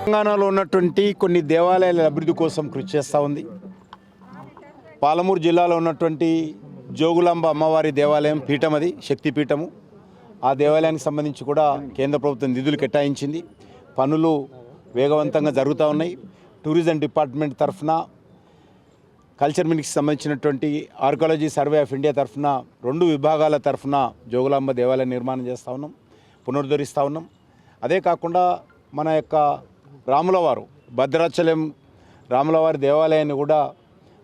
తెలంగాణలో ఉన్నటువంటి కొన్ని దేవాలయాల అభివృద్ధి కోసం కృషి చేస్తూ ఉంది. పాలమూరు జిల్లాలో ఉన్నటువంటి జోగులాంబ అమ్మవారి దేవాలయం పీఠం, అది శక్తిపీఠము. ఆ దేవాలయానికి సంబంధించి కూడా కేంద్ర ప్రభుత్వం నిధులు కేటాయించింది. పనులు వేగవంతంగా జరుగుతూ ఉన్నాయి. టూరిజం డిపార్ట్మెంట్ తరఫున, కల్చర్ మినిస్ట్రీకి సంబంధించినటువంటి ఆర్కియాలజీ సర్వే ఆఫ్ ఇండియా తరఫున 2 విభాగాల తరఫున జోగులాంబ దేవాలయం నిర్మాణం చేస్తూ ఉన్నాం, పునరుద్ధరిస్తూ ఉన్నాం. అదే కాకుండా మన యొక్క రాములవారు భద్రాచలం రాములవారి దేవాలయాన్ని కూడా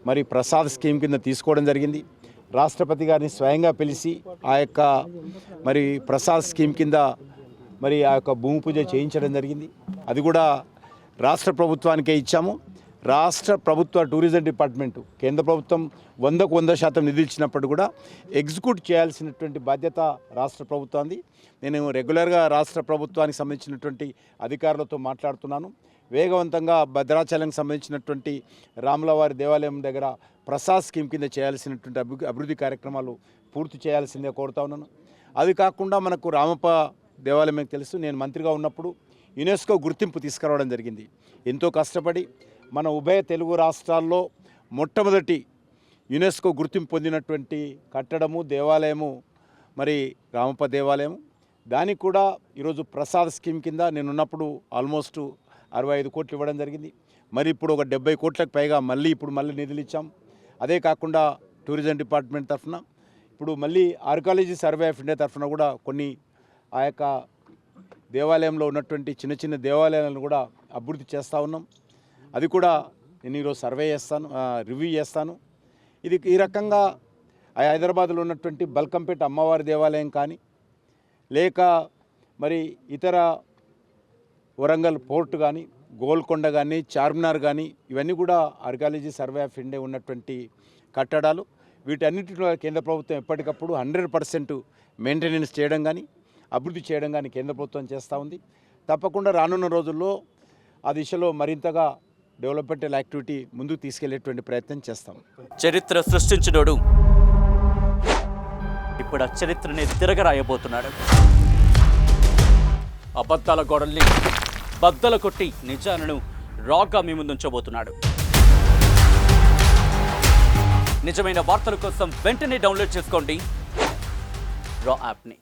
మరి ప్రసాద్ స్కీమ్ కింద తీసుకోవడం జరిగింది. రాష్ట్రపతి గారిని స్వయంగా పిలిచి ఆ యొక్క మరి ప్రసాద్ స్కీమ్ కింద మరి ఆ యొక్క భూమి పూజ చేయించడం జరిగింది. అది కూడా రాష్ట్ర ప్రభుత్వానికే ఇచ్చాము. రాష్ట్ర ప్రభుత్వ టూరిజం డిపార్ట్మెంటు కేంద్ర ప్రభుత్వం 100కు 100% నిధులు ఇచ్చినప్పుడు కూడా ఎగ్జిక్యూట్ చేయాల్సినటువంటి బాధ్యత రాష్ట్ర ప్రభుత్వాన్ని. నేను రెగ్యులర్గా రాష్ట్ర ప్రభుత్వానికి సంబంధించినటువంటి అధికారులతో మాట్లాడుతున్నాను. వేగవంతంగా భద్రాచలంకి సంబంధించినటువంటి రాములవారి దేవాలయం దగ్గర ప్రసాద్ స్కీమ్ కింద చేయాల్సినటువంటి అభివృద్ధి కార్యక్రమాలు పూర్తి చేయాల్సిందే కోరుతా ఉన్నాను. అది కాకుండా మనకు రామప్ప దేవాలయం మీకు తెలుసు, నేను మంత్రిగా ఉన్నప్పుడు యునెస్కో గుర్తింపు తీసుకురావడం జరిగింది. ఎంతో కష్టపడి మన ఉభయ తెలుగు రాష్ట్రాల్లో మొట్టమొదటి యునెస్కో గుర్తింపు పొందినటువంటి కట్టడము దేవాలయము మరి రామప్ప దేవాలయం. దానికి కూడా ఈరోజు ప్రసాద్ స్కీమ్ కింద నేనున్నప్పుడు ఆల్మోస్ట్ 65 కోట్లు ఇవ్వడం జరిగింది. మరి ఇప్పుడు ఒక 70 కోట్లకు పైగా మళ్ళీ నిధులు ఇచ్చాం. అదే కాకుండా టూరిజం డిపార్ట్మెంట్ తరఫున ఇప్పుడు మళ్ళీ ఆర్కియాలజీ సర్వే ఆఫ్ ఇండియా తరఫున కూడా కొన్ని ఆ యొక్క దేవాలయంలో ఉన్నటువంటి చిన్న చిన్న దేవాలయాలను కూడా అభివృద్ధి చేస్తూ ఉన్నాం. అది కూడా నేను ఈరోజు సర్వే చేస్తాను, రివ్యూ చేస్తాను. ఇది ఈ రకంగా హైదరాబాద్లో ఉన్నటువంటి బల్కంపేట అమ్మవారి దేవాలయం కానీ, లేక మరి ఇతర వరంగల్ పోర్ట్ కానీ, గోల్కొండ కానీ, చార్మినార్ కానీ, ఇవన్నీ కూడా ఆర్కియాలజీ సర్వే ఆఫ్ ఇండియా ఉన్నటువంటి కట్టడాలు. వీటన్నిటిలో కేంద్ర ప్రభుత్వం ఎప్పటికప్పుడు 100% మెయింటెనెన్స్ చేయడం కానీ, అభివృద్ధి చేయడం కానీ కేంద్ర ప్రభుత్వం చేస్తూ ఉంది. తప్పకుండా రానున్న రోజుల్లో ఆ దిశలో మరింతగా డెవలప్మెంటల్ యాక్టివిటీ ముందుకు తీసుకెళ్లేటువంటి ప్రయత్నం చేస్తాం. చరిత్ర సృష్టించినోడు ఇప్పుడు ఆ చరిత్రని తిరగరాయబోతున్నాడు. అబద్ధాల గోడల్ని బద్దలు కొట్టి నిజాలను రాగా మీ ముందుంచబోతున్నాడు. నిజమైన వార్తల కోసం వెంటనే డౌన్లోడ్ చేసుకోండి రా యాప్ని.